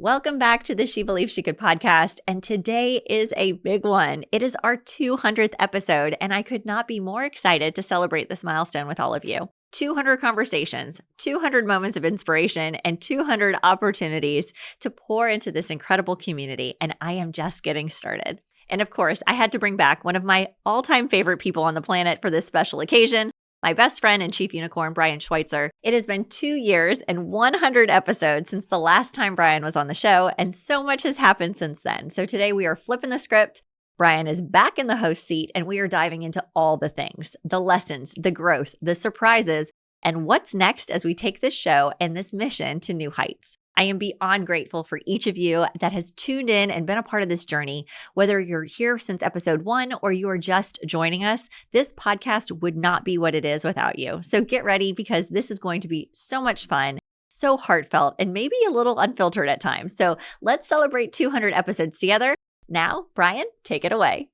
Welcome back to the She Believes She Could podcast. And today is a big one. It is our 200th episode, and I could not be more excited to celebrate this milestone with all of you. 200 conversations, 200 moments of inspiration, and 200 opportunities to pour into this incredible community. And I am just getting started. And of course, I had to bring back one of my all-time favorite people on the planet for this special occasion, my best friend and chief unicorn, Brian Schweitzer. It has been 2 years and 100 episodes since the last time Brian was on the show, and so much has happened since then. So today we are flipping the script. Brian is back in the host seat, and we are diving into all the things, the lessons, the growth, the surprises, and what's next as we take this show and this mission to new heights. I am beyond grateful for each of you that has tuned in and been a part of this journey. Whether you're here since episode 1 or you are just joining us, this podcast would not be what it is without you. So get ready, because this is going to be so much fun, so heartfelt, and maybe a little unfiltered at times. So let's celebrate 200 episodes together. Now, Brian, take it away.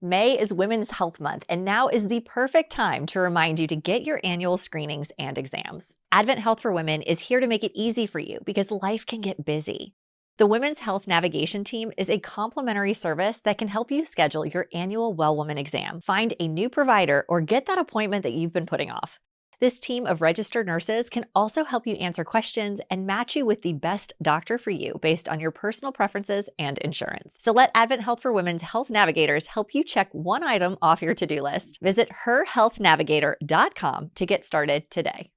May is Women's Health Month, and now is the perfect time to remind you to get your annual screenings and exams. Advent Health for Women is here to make it easy for you because life can get busy. The Women's Health Navigation Team is a complimentary service that can help you schedule your annual Well Woman exam, find a new provider, or get that appointment that you've been putting off. This team of registered nurses can also help you answer questions and match you with the best doctor for you based on your personal preferences and insurance. So let Advent Health for Women's Health Navigators help you check one item off your to-do list. Visit herhealthnavigator.com to get started today.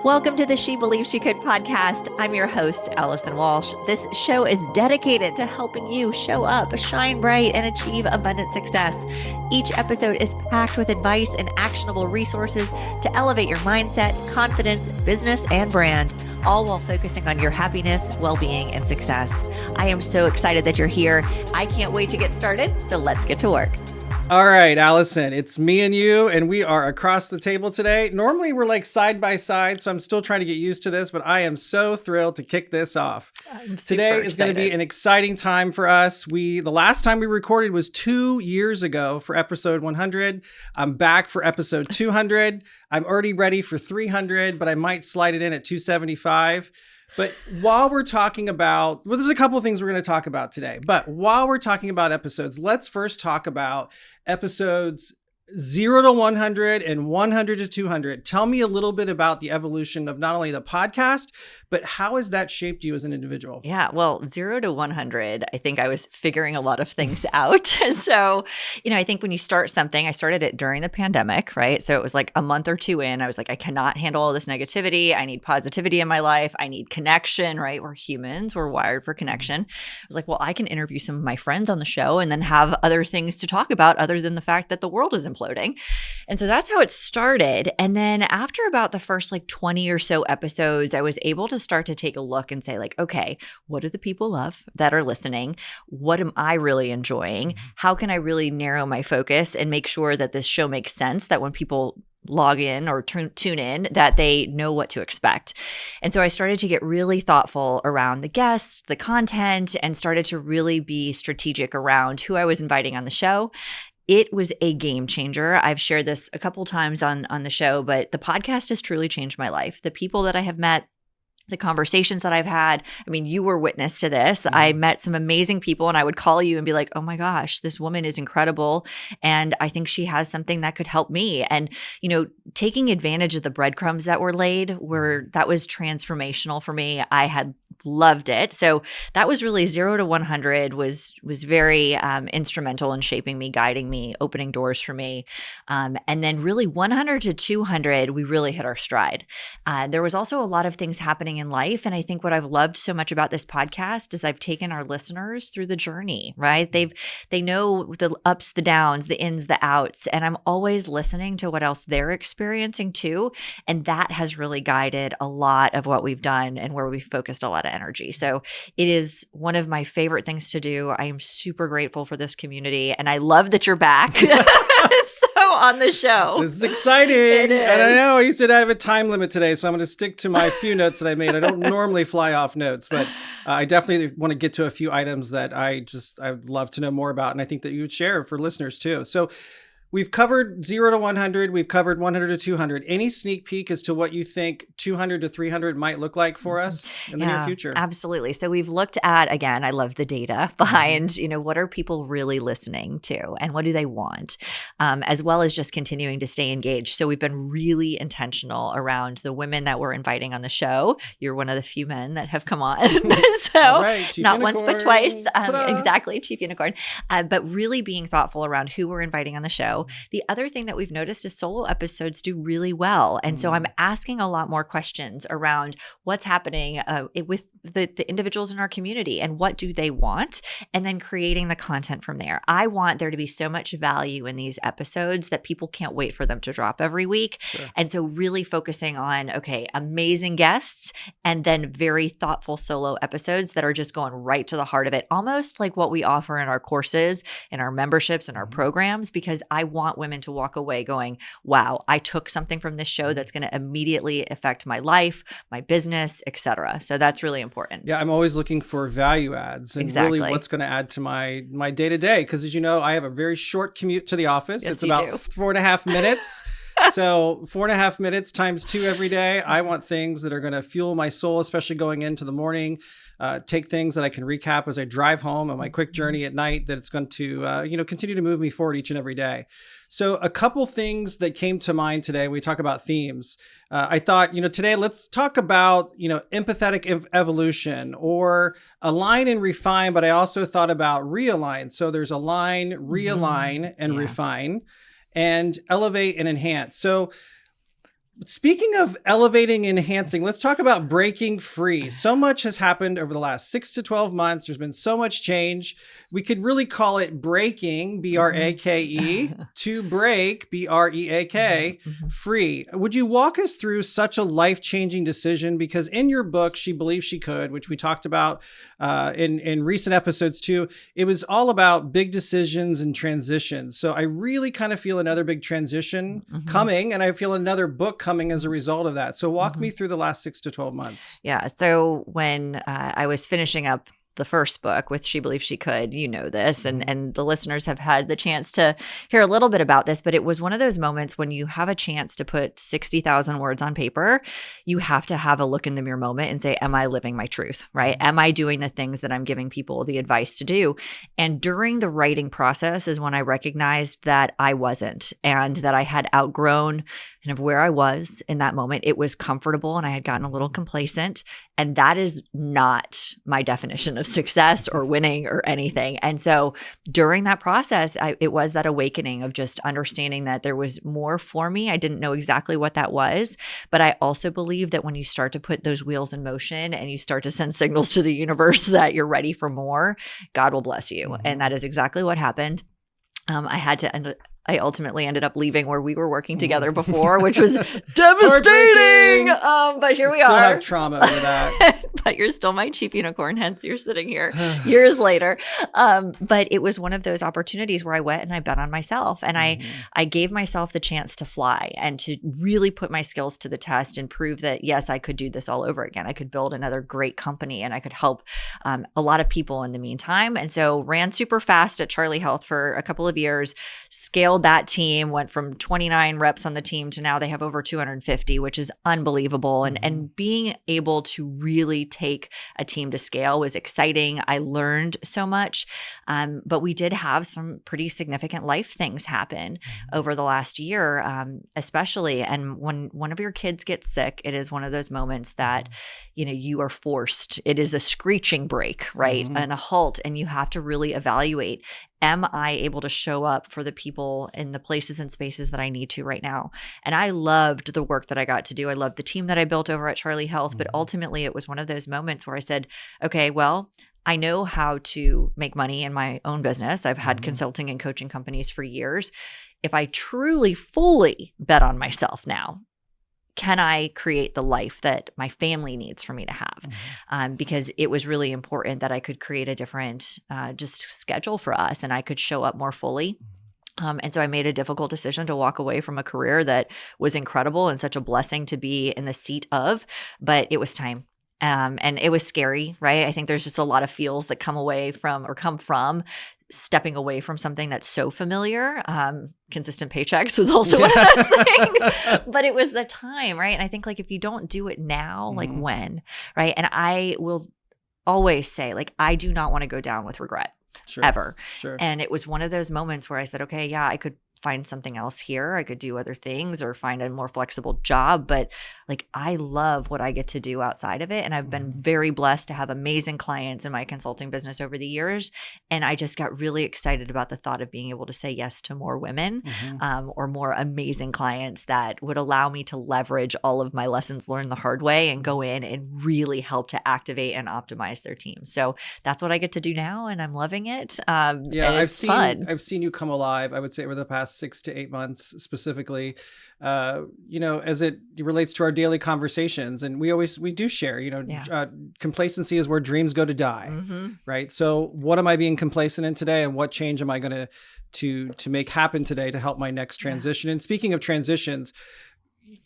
Welcome to the She Believes She Could podcast. I'm your host, Allison Walsh. This show is dedicated to helping you show up, shine bright, and achieve abundant success. Each episode is packed with advice and actionable resources to elevate your mindset, confidence, business, and brand, all while focusing on your happiness, well-being, and success. I am so excited that you're here. I can't wait to get started, so let's get to work. All right, Allison, it's me and you, and we are across the table today. Normally, we're like side by side, so I'm still trying to get used to this, but I am so thrilled to kick this off. Today is going to be an exciting time for us. The last time we recorded was 2 years ago for episode 100. I'm back for episode 200. I'm already ready for 300, but I might slide it in at 275. But while we're talking about, there's a couple of things we're going to talk about today. But while we're talking about episodes, let's first talk about episodes 0 to 100 and 100 to 200. Tell me a little bit about the evolution of not only the podcast, but how has that shaped you as an individual? Yeah, well, 0 to 100, I think I was figuring a lot of things out. So, I think when you start something, I started it during the pandemic, right? So it was like a month or two in, I was like, I cannot handle all this negativity. I need positivity in my life. I need connection, right? We're humans. We're wired for connection. I was like, well, I can interview some of my friends on the show and then have other things to talk about other than the fact that the world is imploding. And so that's how it started. And then after about the first 20 or so episodes, I was able to start to take a look and say okay, what do the people love that are listening? What am I really enjoying? How can I really narrow my focus and make sure that this show makes sense, that when people log in or tune in, that they know what to expect. And so I started to get really thoughtful around the guests, the content, and started to really be strategic around who I was inviting on the show. It was a game changer. I've shared this a couple times on the show, but the podcast has truly changed my life. The people that I have met, the conversations that I've had. I mean, you were witness to this. I met some amazing people, and I would call you and be like, oh my gosh, this woman is incredible. And I think she has something that could help me. And, taking advantage of the breadcrumbs that were laid, that was transformational for me. I had loved it. So that was really 0 to 100 was very instrumental in shaping me, guiding me, opening doors for me. And then really 100 to 200, we really hit our stride. There was also a lot of things happening in life. And I think what I've loved so much about this podcast is I've taken our listeners through the journey, right? They know the ups, the downs, the ins, the outs, and I'm always listening to what else they're experiencing too. And that has really guided a lot of what we've done and where we've focused a lot of energy. So it is one of my favorite things to do. I am super grateful for this community, and I love that you're back. On the show. This is exciting. And I know you said I have a time limit today, so I'm going to stick to my few notes that I made. I don't normally fly off notes, but I definitely want to get to a few items that I'd love to know more about. And I think that you would share for listeners too. So We've covered 0 to 100. We've covered 100 to 200. Any sneak peek as to what you think 200 to 300 might look like for us in the near future? Absolutely. So we've looked at, again, I love the data behind, what are people really listening to and what do they want, as well as just continuing to stay engaged. So we've been really intentional around the women that we're inviting on the show. You're one of the few men that have come on. So right, not unicorn. Once, but twice. Exactly. Chief Unicorn. But really being thoughtful around who we're inviting on the show. The other thing that we've noticed is solo episodes do really well. And so I'm asking a lot more questions around what's happening with the individuals in our community and what do they want, and then creating the content from there. I want there to be so much value in these episodes that people can't wait for them to drop every week. Sure. And so really focusing on, amazing guests and then very thoughtful solo episodes that are just going right to the heart of it, almost like what we offer in our courses, in our memberships, and our programs, because I want women to walk away going, wow, I took something from this show that's going to immediately affect my life, my business, etc. So that's really important. Yeah, I'm always looking for value adds and really what's going to add to my day-to-day. Because as you know, I have a very short commute to the office. Yes, it's about 4.5 minutes. So 4.5 minutes times 2 every day. I want things that are going to fuel my soul, especially going into the morning. Take things that I can recap as I drive home on my quick journey at night, that it's going to, continue to move me forward each and every day. So a couple things that came to mind today, we talk about themes. I thought, today let's talk about, empathetic evolution, or align and refine, but I also thought about realign. So there's align, realign, and refine, and elevate and enhance. So speaking of elevating and enhancing, let's talk about breaking free. So much has happened over the last 6 to 12 months. There's been so much change. We could really call it breaking, B-R-A-K-E, to break, B-R-E-A-K, free. Would you walk us through such a life-changing decision? Because in your book, She Believes She Could, which we talked about in recent episodes too, it was all about big decisions and transitions. So I really kind of feel another big transition coming, and I feel another book coming as a result of that. So walk me through the last 6 to 12 months. Yeah. So when I was finishing up the first book with She Believes She Could, this, and the listeners have had the chance to hear a little bit about this, but it was one of those moments when you have a chance to put 60,000 words on paper, you have to have a look in the mirror moment and say, am I living my truth, right? Am I doing the things that I'm giving people the advice to do? And during the writing process is when I recognized that I wasn't, and that I had outgrown kind of where I was in that moment. It was comfortable and I had gotten a little complacent, and that is not my definition of success or winning or anything. And so during that process, it was that awakening of just understanding that there was more for me. I didn't know exactly what that was, but I also believe that when you start to put those wheels in motion and you start to send signals to the universe that you're ready for more, God will bless you. And that is exactly what happened. I ultimately ended up leaving where we were working together before, which was devastating. But here we are. Still have trauma over that. But you're still my chief unicorn, hence you're sitting here years later. But it was one of those opportunities where I went and I bet on myself, and I gave myself the chance to fly and to really put my skills to the test and prove that, yes, I could do this all over again. I could build another great company, and I could help a lot of people in the meantime. And so ran super fast at Charlie Health for a couple of years, scaled that team, went from 29 reps on the team to now they have over 250, which is unbelievable. And being able to really take a team to scale was exciting. I learned so much, but we did have some pretty significant life things happen over the last year, especially. And when one of your kids gets sick, it is one of those moments that, you are forced. It is a screeching break, right? And a halt, and you have to really evaluate, am I able to show up for the people in the places and spaces that I need to right now? And I loved the work that I got to do. I loved the team that I built over at Charlie Health, but ultimately it was one of those moments where I said, okay, well, I know how to make money in my own business. I've had consulting and coaching companies for years. If I truly, fully bet on myself now, can I create the life that my family needs for me to have? Because it was really important that I could create a different just schedule for us, and I could show up more fully. And so I made a difficult decision to walk away from a career that was incredible and such a blessing to be in the seat of, but it was time. And it was scary, right? I think there's just a lot of feels that come from stepping away from something that's so familiar. Consistent paychecks was also one of those things, but it was the time, right? And I think like if you don't do it now, like when, right? And I will always say like, I do not want to go down with regret ever. Sure. And it was one of those moments where I said, okay, yeah, I could find something else here. I could do other things or find a more flexible job. But like, I love what I get to do outside of it. And I've been very blessed to have amazing clients in my consulting business over the years. And I just got really excited about the thought of being able to say yes to more women or more amazing clients that would allow me to leverage all of my lessons learned the hard way and go in and really help to activate and optimize their teams. So that's what I get to do now. And I'm loving it. I've seen you come alive, I would say over the past 6 to 8 months specifically, as it relates to our daily conversations. And we do share, complacency is where dreams go to die, right? So what am I being complacent in today, and what change am I going to make happen today to help my next transition? And speaking of transitions,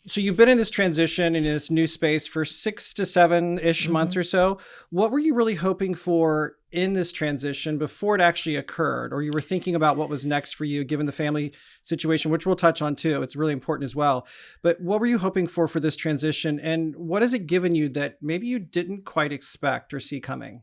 so you've been in this transition in this new space for 6 to 7-ish months or so. What were you really hoping for in this transition before it actually occurred? Or you were thinking about what was next for you, given the family situation, which we'll touch on too. It's really important as well. But what were you hoping for this transition? And what has it given you that maybe you didn't quite expect or see coming?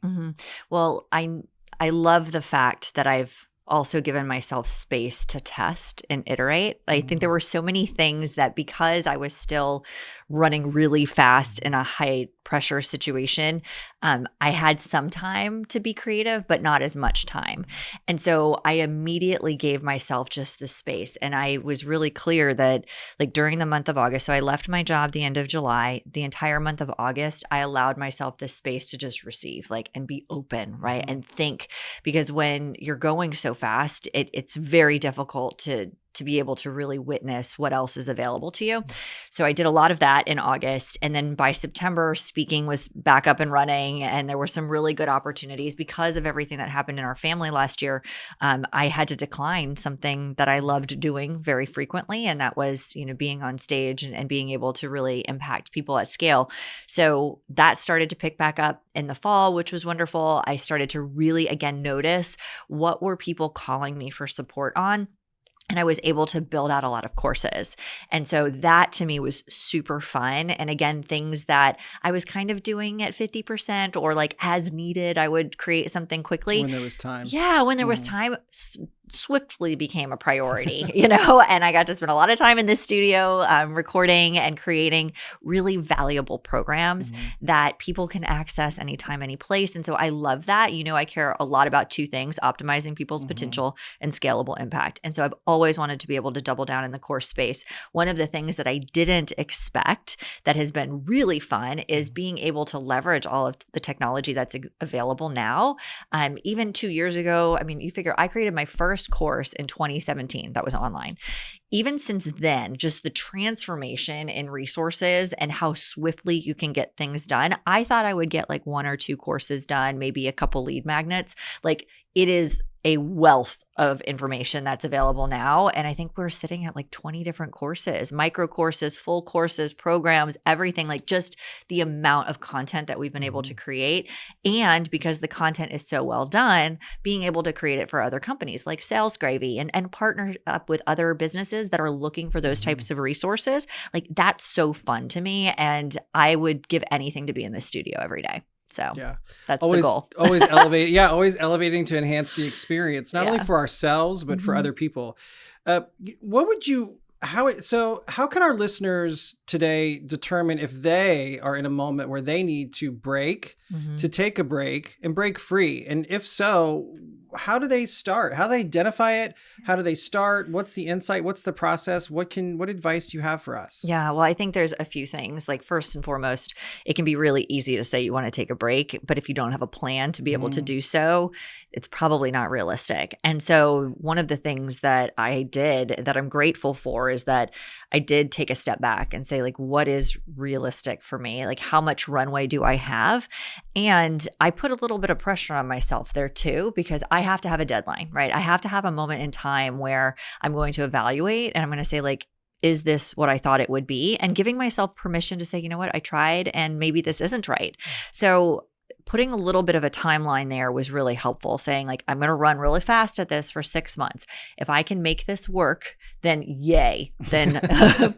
Well, I love the fact that I've also given myself space to test and iterate. I think there were so many things that because I was still running really fast in a high pressure situation, I had some time to be creative, but not as much time. And so I immediately gave myself just the space. And I was really clear that like during the month of August, so I left my job the end of July, the entire month of August, I allowed myself the space to just receive and be open, right? And think, because when you're going so fast, it's very difficult to be able to really witness what else is available to you. So I did a lot of that in August. And then by September, speaking was back up and running. And there were some really good opportunities because of everything that happened in our family last year. I had to decline something that I loved doing very frequently. And that was, being on stage and being able to really impact people at scale. So that started to pick back up in the fall, which was wonderful. I started to really, again, notice what were people calling me for support on. And I was able to build out a lot of courses. And so that to me was super fun. And again, things that I was kind of doing at 50% or as needed, I would create something quickly. When there was time. Yeah, when there was time, swiftly became a priority, and I got to spend a lot of time in this studio recording and creating really valuable programs that people can access anytime, any place. And so I love that. I care a lot about two things: optimizing people's potential and scalable impact. And so I've always wanted to be able to double down in the course space. One of the things that I didn't expect that has been really fun is being able to leverage all of the technology that's available now. Even 2 years ago, you figure I created my first course in 2017 that was online. Even since then, just the transformation in resources and how swiftly you can get things done. I thought I would get 1 or 2 courses done, maybe a couple lead magnets. It is a wealth of information that's available now. And I think we're sitting at 20 different courses, micro courses, full courses, programs, everything, just the amount of content that we've been able to create. And because the content is so well done, being able to create it for other companies like Sales Gravy and partner up with other businesses that are looking for those types of resources. That's so fun to me. And I would give anything to be in this studio every day. So that's always, the goal. always elevate. Yeah. Always elevating to enhance the experience, not only for ourselves, but for other people. How can our listeners today determine if they are in a moment where they need to break, to take a break and break free? And if so, how do they start? How do they identify it? How do they start? What's the insight? What's the process? What advice do you have for us? Yeah, well, I think there's a few things. First and foremost, it can be really easy to say you want to take a break, but if you don't have a plan to be able to do so, it's probably not realistic. And so one of the things that I did that I'm grateful for is that I did take a step back and say, what is realistic for me? How much runway do I have? And I put a little bit of pressure on myself there too, because I have to have a deadline, right? I have to have a moment in time where I'm going to evaluate and I'm going to say, is this what I thought it would be? And giving myself permission to say, you know what, I tried and maybe this isn't right. So putting a little bit of a timeline there was really helpful, saying like, I'm going to run really fast at this for 6 months. If I can make this work, then yay, then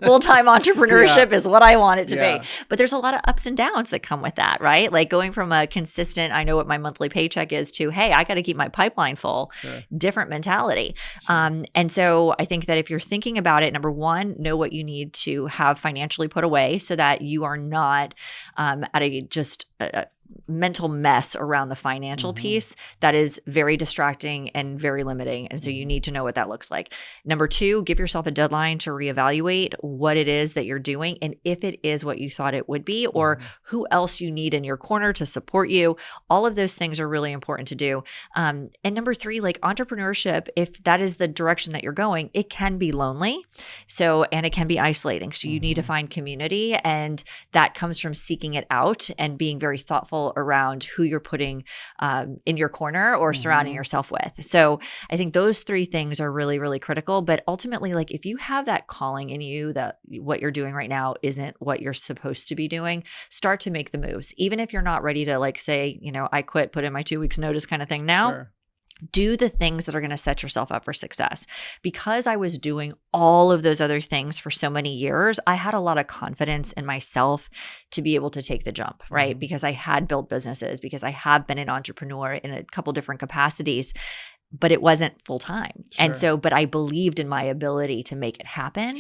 full-time entrepreneurship is what I want it to be. But there's a lot of ups and downs that come with that, right? Like going from a consistent, I know what my monthly paycheck is to, hey, I got to keep my pipeline full, different mentality. And so I think that if you're thinking about it, number one, know what you need to have financially put away so that you are not at a mental mess around the financial piece that is very distracting and very limiting. And so you need to know what that looks like. Number two, give yourself a deadline to reevaluate what it is that you're doing and if it is what you thought it would be or who else you need in your corner to support you. All of those things are really important to do. And number three, like entrepreneurship, if that is the direction that you're going, it can be lonely. And it can be isolating. So you need to find community, and that comes from seeking it out and being very thoughtful around who you're putting in your corner or surrounding yourself with. So I think those three things are really, really critical. But ultimately, like if you have that calling in you that what you're doing right now isn't what you're supposed to be doing, start to make the moves. Even if you're not ready to like say, you know, I quit, put in my 2 weeks notice kind of thing now. Do the things that are going to set yourself up for success. Because I was doing all of those other things for so many years, I had a lot of confidence in myself to be able to take the jump, right? Because I had built businesses, because I have been an entrepreneur in a couple different capacities, but it wasn't full time. And so, but I believed in my ability to make it happen.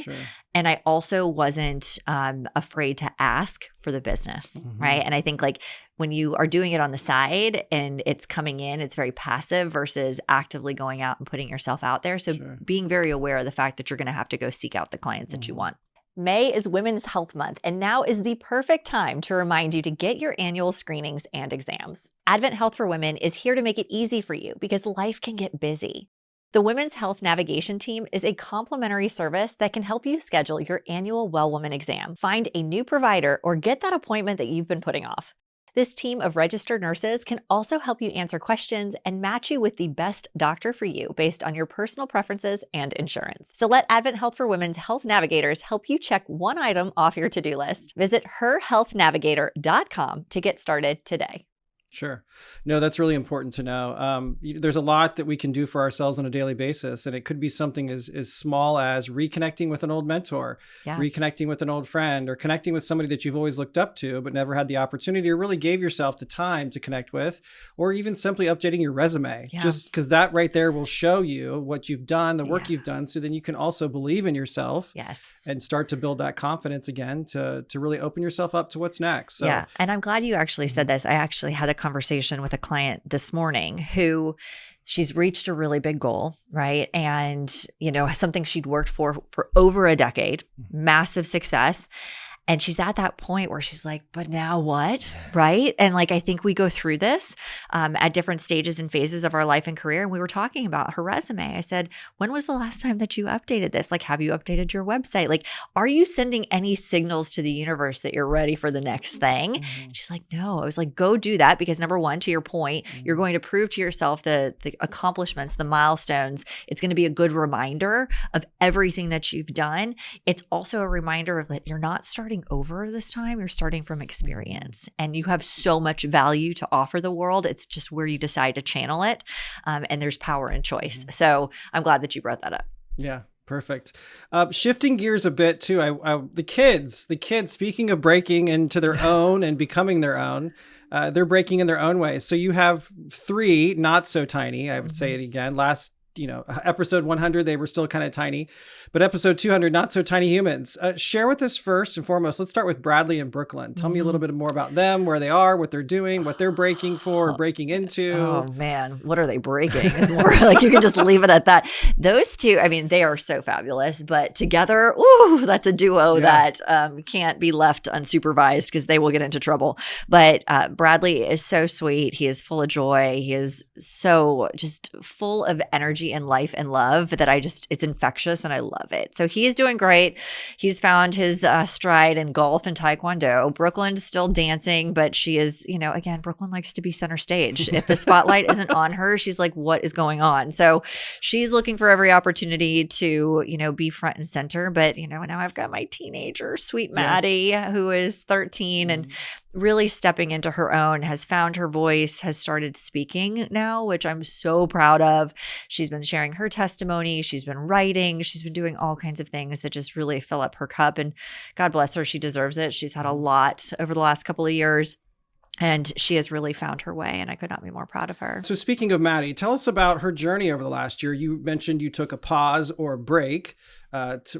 And I also wasn't afraid to ask for the business, right? And I think like when you are doing it on the side and it's coming in, it's very passive versus actively going out and putting yourself out there. So being very aware of the fact that you're going to have to go seek out the clients that you want. May is Women's Health Month, and now is the perfect time to remind you to get your annual screenings and exams. Advent Health for Women is here to make it easy for you because life can get busy. The Women's Health Navigation Team is a complimentary service that can help you schedule your annual Well Woman exam, find a new provider, or get that appointment that you've been putting off. This team of registered nurses can also help you answer questions and match you with the best doctor for you based on your personal preferences and insurance. So let Advent Health for Women's Health Navigators help you check one item off your to-do list. Visit herhealthnavigator.com to get started today. Sure. No, that's really important to know. There's a lot that we can do for ourselves on a daily basis, and it could be something as small as reconnecting with an old mentor, reconnecting with an old friend, or connecting with somebody that you've always looked up to but never had the opportunity or really gave yourself the time to connect with, or even simply updating your resume, just because that right there will show you what you've done, the work you've done, so then you can also believe in yourself and start to build that confidence again to really open yourself up to what's next. So, and I'm glad you actually said this. I actually had a conversation with a client this morning who she's reached a really big goal, right? And, you know, something she'd worked for over a decade, massive success. And she's at that point where she's like, but now what? Right? And like, I think we go through this at different stages and phases of our life and career. And we were talking about her resume. I said, when was the last time that you updated this? Like, have you updated your website? Like, are you sending any signals to the universe that you're ready for the next thing? She's like, no. I was like, go do that. Because number one, to your point, you're going to prove to yourself the accomplishments, the milestones. It's going to be a good reminder of everything that you've done. It's also a reminder of that you're not starting over this time, you're starting from experience, and you have so much value to offer the world. It's just where you decide to channel it. And there's power in choice. So I'm glad that you brought that up. Yeah. Perfect. Shifting gears a bit too. The kids, speaking of breaking into their own and becoming their own, they're breaking in their own ways. So you have 3 not so tiny. I would say it again. Last, episode 100, they were still kind of tiny, but episode 200, not so tiny humans. Share with us first and foremost. Let's start with Bradley and Brooklyn. Tell me a little bit more about them, where they are, what they're doing, what they're breaking for, or breaking into. Oh man, what are they breaking? It's more like you can just leave it at that. Those two, I mean, they are so fabulous, but together, ooh, that's a duo that can't be left unsupervised because they will get into trouble. But Bradley is so sweet. He is full of joy. He is so just full of energy energy and life and love that it's infectious and I love it. So he's doing great. He's found his stride in golf and taekwondo. Brooklyn's still dancing, but she is, again, Brooklyn likes to be center stage. If the spotlight isn't on her, she's like, what is going on? So she's looking for every opportunity to, be front and center. But, now I've got my teenager, sweet Maddie, who is 13 and really stepping into her own, has found her voice, has started speaking now, which I'm so proud of. She's been sharing her testimony. She's been writing. She's been doing all kinds of things that just really fill up her cup. And God bless her. She deserves it. She's had a lot over the last couple of years. And she has really found her way, and I could not be more proud of her. So speaking of Maddie, tell us about her journey over the last year. You mentioned you took a pause or a break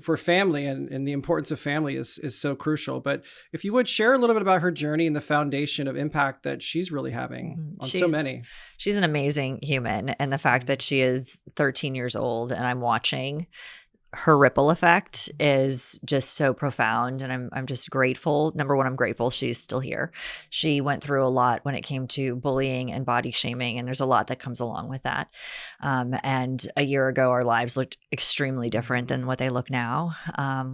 for family, and the importance of family is so crucial. But if you would share a little bit about her journey and the foundation of impact that she's really having on so many. She's an amazing human, and the fact that she is 13 years old and I'm watching her ripple effect is just so profound. And I'm just grateful. Number one, I'm grateful she's still here. She went through a lot when it came to bullying and body shaming. And there's a lot that comes along with that. And a year ago, our lives looked extremely different than what they look now,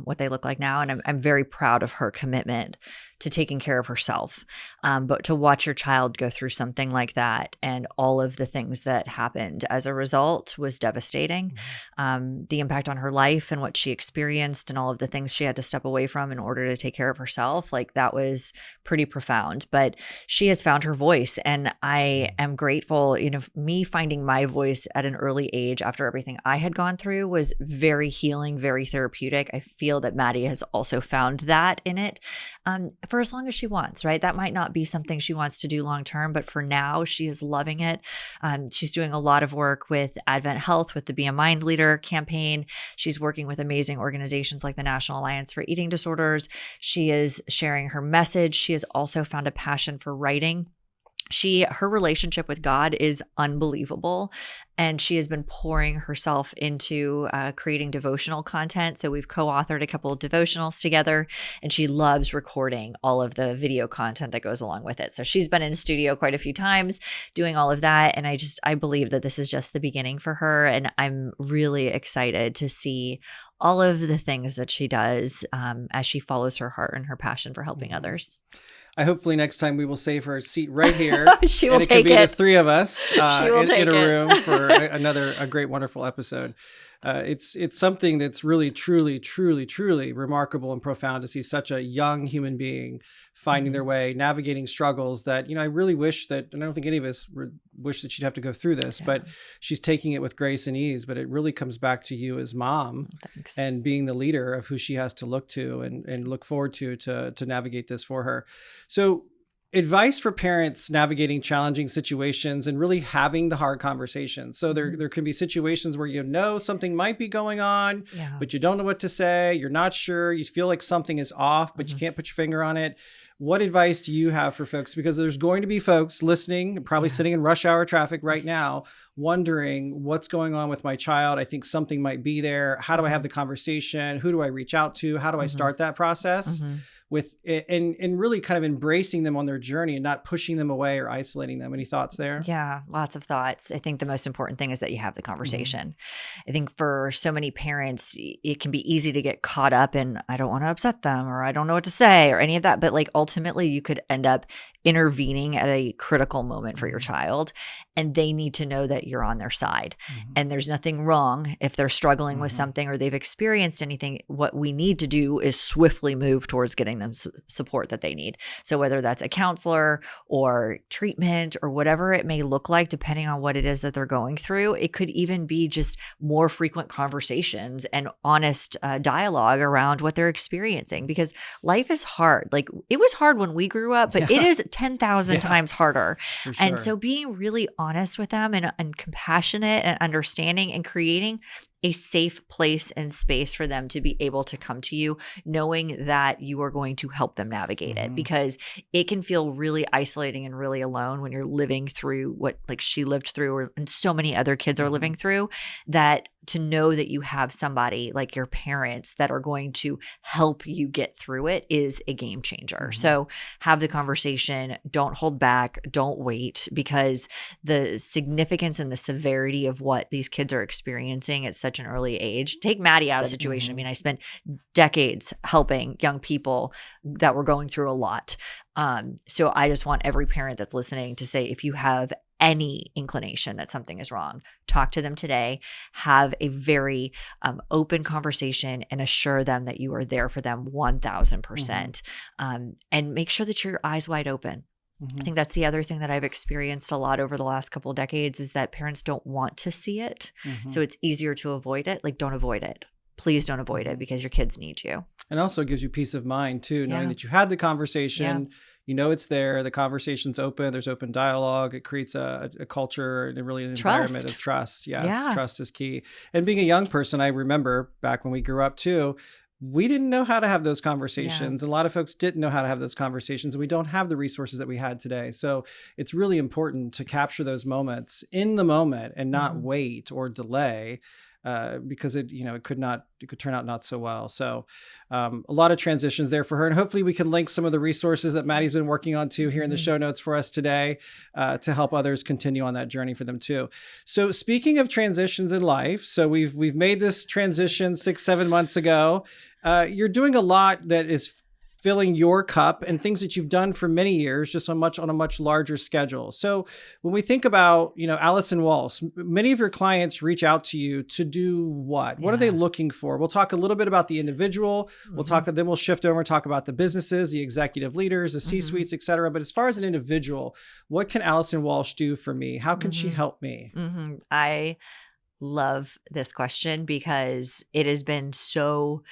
what they look like now. And I'm very proud of her commitment to taking care of herself. But to watch your child go through something like that and all of the things that happened as a result was devastating. The impact on her life and what she experienced and all of the things she had to step away from in order to take care of herself, like that was pretty profound. But she has found her voice, and I am grateful. Me finding my voice at an early age after everything I had gone through was very healing, very therapeutic. I feel that Maddie has also found that in it. For as long as she wants, right? That might not be something she wants to do long term, but for now, she is loving it. She's doing a lot of work with Advent Health, with the Be a Mind Leader campaign. She's working with amazing organizations like the National Alliance for Eating Disorders. She is sharing her message. She has also found a passion for writing. Her relationship with God is unbelievable, and she has been pouring herself into creating devotional content. So we've co-authored a couple of devotionals together, and she loves recording all of the video content that goes along with it. So she's been in studio quite a few times doing all of that. And I believe that this is just the beginning for her. And I'm really excited to see all of the things that she does as she follows her heart and her passion for helping others. Hopefully next time we will save her a seat right here. She will and take it. Could be it. the three of us She will take in a it. room for a great, wonderful episode. It's something that's really, truly, truly, truly remarkable and profound to see such a young human being finding their way, navigating struggles that, I really wish that, and I don't think any of us wish that she'd have to go through this, but she's taking it with grace and ease. But it really comes back to you as mom and being the leader of who she has to look to and look forward to navigate this for her. So advice for parents navigating challenging situations and really having the hard conversations. So there can be situations where something might be going on, but you don't know what to say. You're not sure. You feel like something is off, but you can't put your finger on it. What advice do you have for folks? Because there's going to be folks listening, probably sitting in rush hour traffic right now, wondering what's going on with my child. I think something might be there. How do I have the conversation? Who do I reach out to? How do I start that process? With and really kind of embracing them on their journey and not pushing them away or isolating them. Any thoughts there? Yeah, lots of thoughts. I think the most important thing is that you have the conversation. I think for so many parents, it can be easy to get caught up in, I don't want to upset them, or I don't know what to say, or any of that. But ultimately you could end up intervening at a critical moment for your child, and they need to know that you're on their side. And there's nothing wrong if they're struggling with something or they've experienced anything. What we need to do is swiftly move towards getting them support that they need. So whether that's a counselor or treatment or whatever it may look like, depending on what it is that they're going through, it could even be just more frequent conversations and honest dialogue around what they're experiencing, because life is hard. It was hard when we grew up, but it is 10,000 times harder. For sure. And so being really honest with them and compassionate and understanding and creating a safe place and space for them to be able to come to you, knowing that you are going to help them navigate it, because it can feel really isolating and really alone when you're living through what like she lived through and so many other kids are living through, that to know that you have somebody like your parents that are going to help you get through it is a game changer. So have the conversation, don't hold back, don't wait, because the significance and the severity of what these kids are experiencing at such an early age. Take Maddie out of the situation. I mean, I spent decades helping young people that were going through a lot. So I just want every parent that's listening to say, if you have any inclination that something is wrong, talk to them today, have a very open conversation and assure them that you are there for them 1000%. And make sure that your eyes wide open. I think that's the other thing that I've experienced a lot over the last couple of decades is that parents don't want to see it. So it's easier to avoid it. Like, don't avoid it. Please don't avoid it, because your kids need you. And also it gives you peace of mind too, knowing that you had the conversation, you know it's there, the conversation's open, there's open dialogue, it creates a culture and really an environment of trust. Yes, trust is key. And being a young person, I remember back when we grew up too, we didn't know how to have those conversations. A lot of folks didn't know how to have those conversations, and we don't have the resources that we had today. So it's really important to capture those moments in the moment and not wait or delay. Because it could turn out not so well. So a lot of transitions there for her. And hopefully we can link some of the resources that Maddie's been working on too here in the show notes for us today to help others continue on that journey for them too. So speaking of transitions in life, so we've made this transition 6-7 months ago. You're doing a lot that is filling your cup and things that you've done for many years, just on a much larger schedule. So when we think about, Allison Walsh, many of your clients reach out to you to do what? What are they looking for? We'll talk a little bit about the individual. Then we'll shift over and talk about the businesses, the executive leaders, the C-suites, et cetera. But as far as an individual, what can Allison Walsh do for me? How can she help me? I love this question because it has been so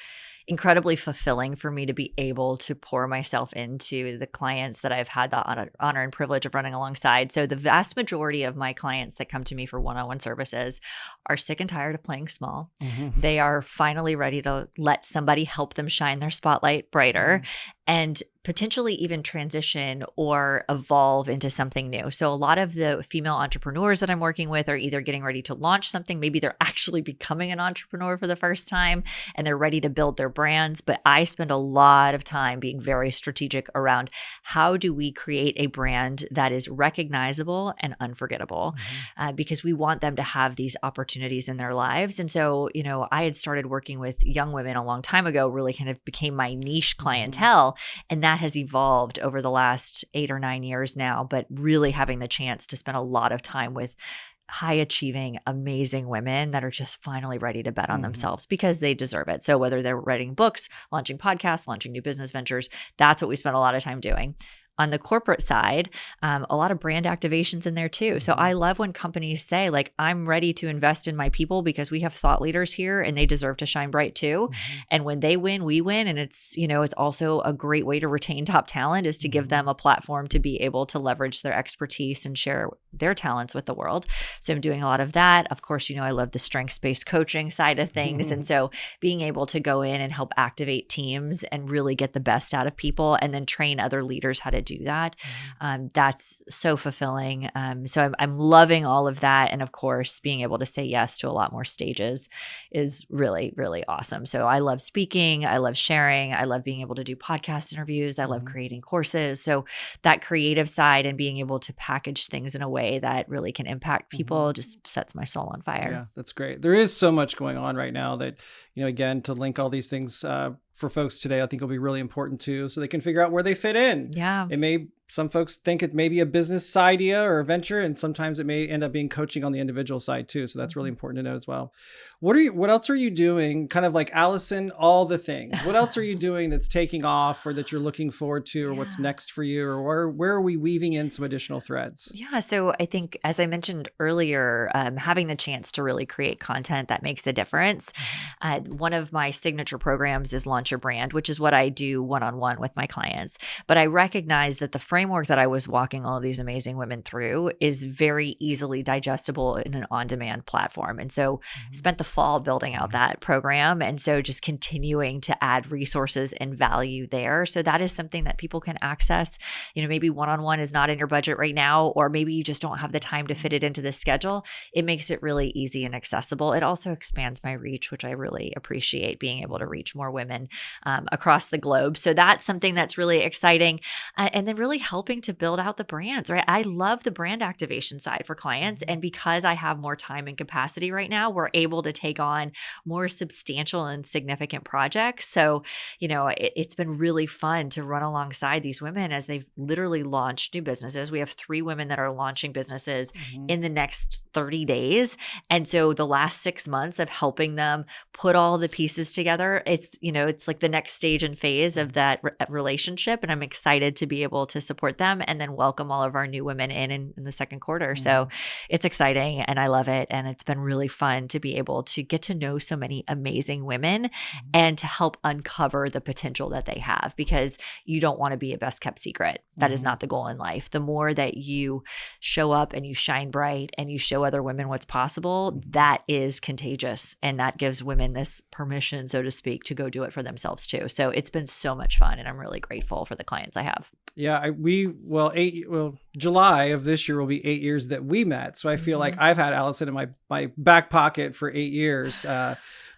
incredibly fulfilling for me to be able to pour myself into the clients that I've had the honor and privilege of running alongside. So the vast majority of my clients that come to me for one-on-one services are sick and tired of playing small. They are finally ready to let somebody help them shine their spotlight brighter and potentially even transition or evolve into something new. So a lot of the female entrepreneurs that I'm working with are either getting ready to launch something, maybe they're actually becoming an entrepreneur for the first time and they're ready to build their brands. But I spend a lot of time being very strategic around how do we create a brand that is recognizable and unforgettable, because we want them to have these opportunities in their lives. And so, I had started working with young women a long time ago, really kind of became my niche clientele. And that has evolved over the last 8 or 9 years now, but really having the chance to spend a lot of time with high achieving, amazing women that are just finally ready to bet on themselves because they deserve it. So whether they're writing books, launching podcasts, launching new business ventures, that's what we spend a lot of time doing. On the corporate side, a lot of brand activations in there too. So I love when companies say, like, I'm ready to invest in my people because we have thought leaders here and they deserve to shine bright too. And when they win, we win. And it's, it's also a great way to retain top talent is to give them a platform to be able to leverage their expertise and share their talents with the world. So I'm doing a lot of that. Of course, I love the strengths-based coaching side of things. And so being able to go in and help activate teams and really get the best out of people and then train other leaders how to do that. That's so fulfilling. So I'm loving all of that. And of course, being able to say yes to a lot more stages is really, really awesome. So I love speaking. I love sharing. I love being able to do podcast interviews. I love creating courses. So that creative side and being able to package things in a way that really can impact people just sets my soul on fire. Yeah, that's great. There is so much going on right now that, again, to link all these things for folks today, I think will be really important too, so they can figure out where they fit in. Yeah. Some folks think it may be a business idea or a venture, and sometimes it may end up being coaching on the individual side too. So that's really important to know as well. What else are you doing? Kind of like Allison, all the things. What else are you doing that's taking off or that you're looking forward to, or what's next for you, or where are we weaving in some additional threads? Yeah. So I think, as I mentioned earlier, having the chance to really create content that makes a difference. One of my signature programs is Launch Your Brand, which is what I do one-on-one with my clients. But I recognize that the framework that I was walking all of these amazing women through is very easily digestible in an on-demand platform. And so spent the fall building out that program. And so just continuing to add resources and value there. So that is something that people can access. Maybe one-on-one is not in your budget right now, or maybe you just don't have the time to fit it into the schedule. It makes it really easy and accessible. It also expands my reach, which I really appreciate, being able to reach more women across the globe. So that's something that's really exciting. And then really helping to build out the brands, right? I love the brand activation side for clients. And because I have more time and capacity right now, we're able to take on more substantial and significant projects. So, it's been really fun to run alongside these women as they've literally launched new businesses. We have 3 women that are launching businesses in the next 30 days. And so the last 6 months of helping them put all the pieces together, it's like the next stage and phase of that relationship. And I'm excited to be able to support them and then welcome all of our new women in the second quarter. So it's exciting and I love it. And it's been really fun to be able to get to know so many amazing women and to help uncover the potential that they have, because you don't want to be a best kept secret. That is not the goal in life. The more that you show up and you shine bright and you show other women what's possible, that is contagious. And that gives women this permission, so to speak, to go do it for themselves too. So it's been so much fun and I'm really grateful for the clients I have. Yeah, July of this year will be 8 years that we met. So I feel like I've had Allison in my back pocket for 8 years.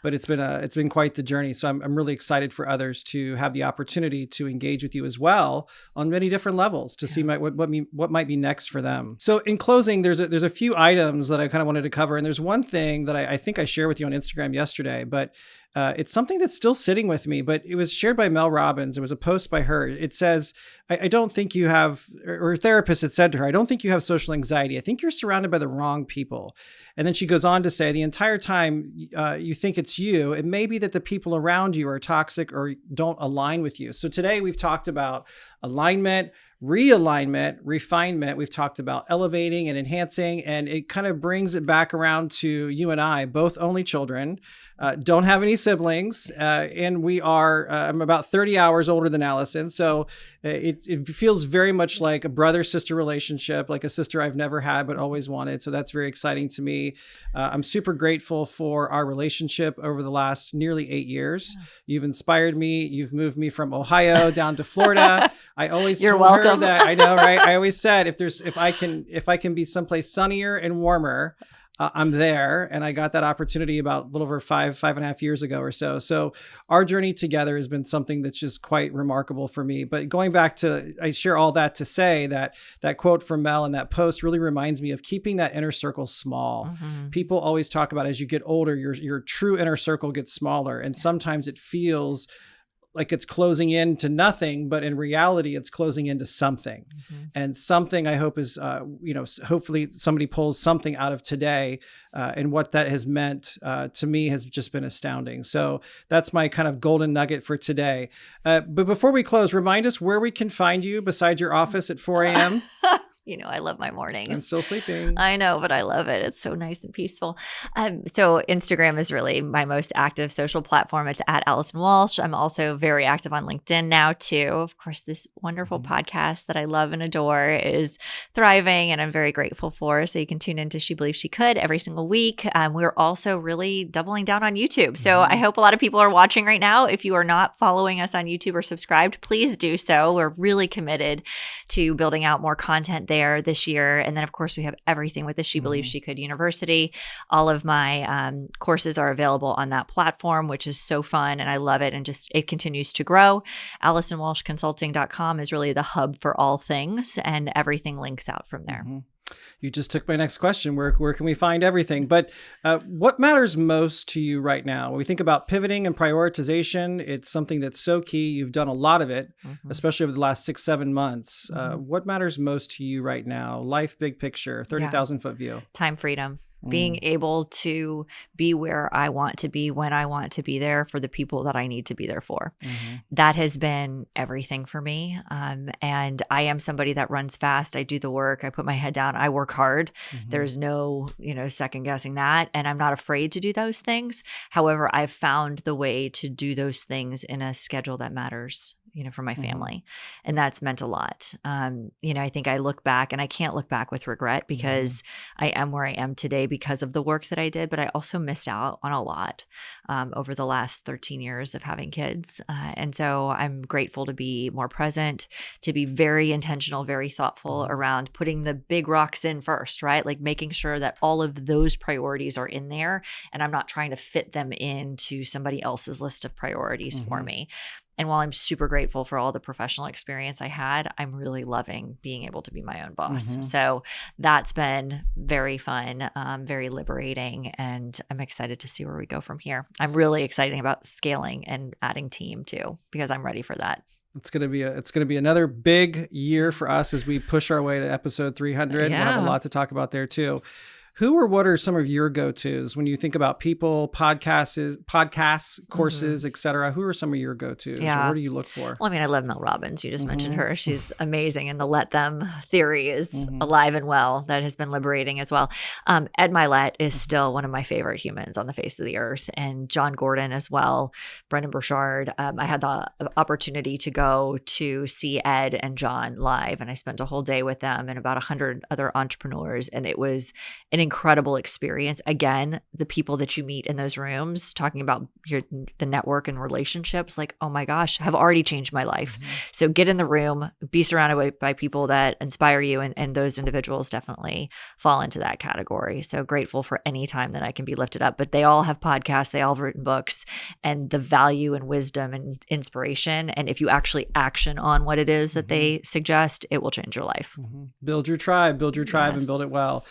But it's been quite the journey. So I'm really excited for others to have the opportunity to engage with you as well on many different levels to see what might be next for them. So in closing, there's a few items that I kind of wanted to cover, and there's one thing that I think I shared with you on Instagram yesterday, but it's something that's still sitting with me, but it was shared by Mel Robbins. It was a post by her. It says, I don't think you have, or a therapist had said to her, I don't think you have social anxiety. I think you're surrounded by the wrong people. And then she goes on to say, the entire time you think it's you, it may be that the people around you are toxic or don't align with you. So today we've talked about alignment, realignment, refinement. We've talked about elevating and enhancing, and it kind of brings it back around to you and I, both only children, don't have any siblings, and we are, I'm about 30 hours older than Allison. So it feels very much like a brother-sister relationship, like a sister I've never had, but always wanted. So that's very exciting to me. I'm super grateful for our relationship over the last nearly 8 years. You've inspired me. You've moved me from Ohio down to Florida. I always You're told welcome. her that, I know, right? I always said, if I can be someplace sunnier and warmer, I'm there. And I got that opportunity about a little over 5.5 years ago or so. So our journey together has been something that's just quite remarkable for me. But going back to, I share all that to say that quote from Mel in that post really reminds me of keeping that inner circle small. People always talk about, as you get older, your true inner circle gets smaller. And sometimes it feels like it's closing into nothing, but in reality, it's closing into something. And something, I hope, is, hopefully somebody pulls something out of today. And what that has meant to me has just been astounding. So that's my kind of golden nugget for today. But before we close, remind us where we can find you besides your office at 4 a.m. I love my mornings. I'm still sleeping. I know, but I love it. It's so nice and peaceful. So Instagram is really my most active social platform. It's at Allison Walsh. I'm also very active on LinkedIn now too. Of course, this wonderful podcast that I love and adore is thriving and I'm very grateful for. So you can tune into She Believes She Could every single week. We're also really doubling down on YouTube. So I hope a lot of people are watching right now. If you are not following us on YouTube or subscribed, please do so. We're really committed to building out more content there this year. And then, of course, we have everything with the She Believes She Could University. All of my courses are available on that platform, which is so fun. And I love it. And just it continues to grow. AllisonWalshConsulting.com is really the hub for all things, and everything links out from there. You just took my next question. Where can we find everything? But what matters most to you right now? When we think about pivoting and prioritization, it's something that's so key. You've done a lot of it, especially over the last 6-7 months. What matters most to you right now? Life, big picture, 30,000 foot view. Time freedom. Being able to be where I want to be, when I want to be there for the people that I need to be there for. That has been everything for me. And I am somebody that runs fast. I do the work. I put my head down. I work hard. There's no, second guessing that. And I'm not afraid to do those things. However, I've found the way to do those things in a schedule that matters. for my family. And that's meant a lot. I think I look back, and I can't look back with regret because I am where I am today because of the work that I did, but I also missed out on a lot over the last 13 years of having kids. And so I'm grateful to be more present, to be very intentional, very thoughtful around putting the big rocks in first, right? Like making sure that all of those priorities are in there and I'm not trying to fit them into somebody else's list of priorities for me. And while I'm super grateful for all the professional experience I had, I'm really loving being able to be my own boss. So that's been very fun, very liberating, and I'm excited to see where we go from here. I'm really excited about scaling and adding team too, because I'm ready for that. It's gonna be another big year for us as we push our way to episode 300. We'll have a lot to talk about there too. Who or what are some of your go-tos when you think about people, podcasts, courses, et cetera? Who are some of your go-tos? Yeah. What do you look for? Well, I love Mel Robbins. You just mentioned her. She's amazing. And the let them theory is alive and well. That has been liberating as well. Ed Milet is still one of my favorite humans on the face of the earth. And John Gordon as well, Brendan Burchard. I had the opportunity to go to see Ed and John live. And I spent a whole day with them and about 100 other entrepreneurs. And it was an incredible experience. Again, the people that you meet in those rooms, talking about the network and relationships, like, oh my gosh, have already changed my life. So get in the room, be surrounded by people that inspire you, and those individuals definitely fall into that category. So grateful for any time that I can be lifted up. But they all have podcasts, they all have written books, and the value and wisdom and inspiration. And if you actually action on what it is that they suggest, it will change your life. Build your tribe, and build it well.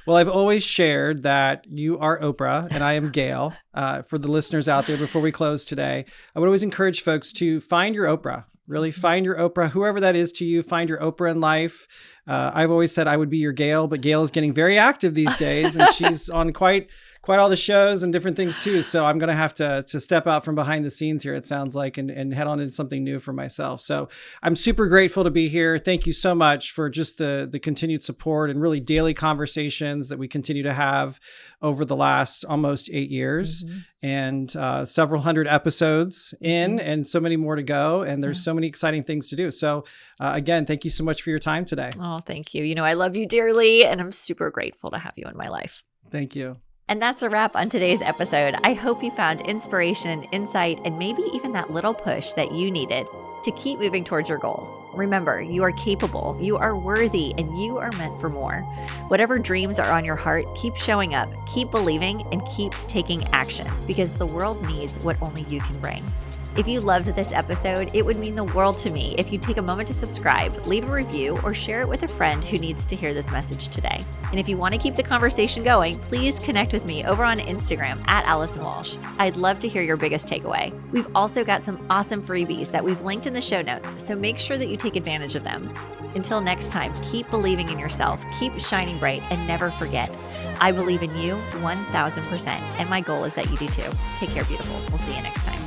Well, I've always shared that you are Oprah and I am Gail. For the listeners out there, before we close today, I would always encourage folks to find your Oprah. Really find your Oprah, whoever that is to you. Find your Oprah in life. I've always said I would be your Gail, but Gail is getting very active these days, and she's on quite all the shows and different things too. So I'm going to have to step out from behind the scenes here, it sounds like, and head on into something new for myself. So I'm super grateful to be here. Thank you so much for just the continued support and really daily conversations that we continue to have over the last almost 8 years and several hundred episodes in and so many more to go. And there's so many exciting things to do. So again, thank you so much for your time today. Oh, thank you. I love you dearly, and I'm super grateful to have you in my life. Thank you. And that's a wrap on today's episode. I hope you found inspiration, insight, and maybe even that little push that you needed to keep moving towards your goals. Remember, you are capable, you are worthy, and you are meant for more. Whatever dreams are on your heart, keep showing up, keep believing, and keep taking action, because the world needs what only you can bring. If you loved this episode, it would mean the world to me if you take a moment to subscribe, leave a review, or share it with a friend who needs to hear this message today. And if you want to keep the conversation going, please connect with me over on Instagram at Allison Walsh. I'd love to hear your biggest takeaway. We've also got some awesome freebies that we've linked in the show notes, so make sure that you take advantage of them. Until next time, keep believing in yourself, keep shining bright, and never forget, I believe in you 1,000%, and my goal is that you do too. Take care, beautiful. We'll see you next time.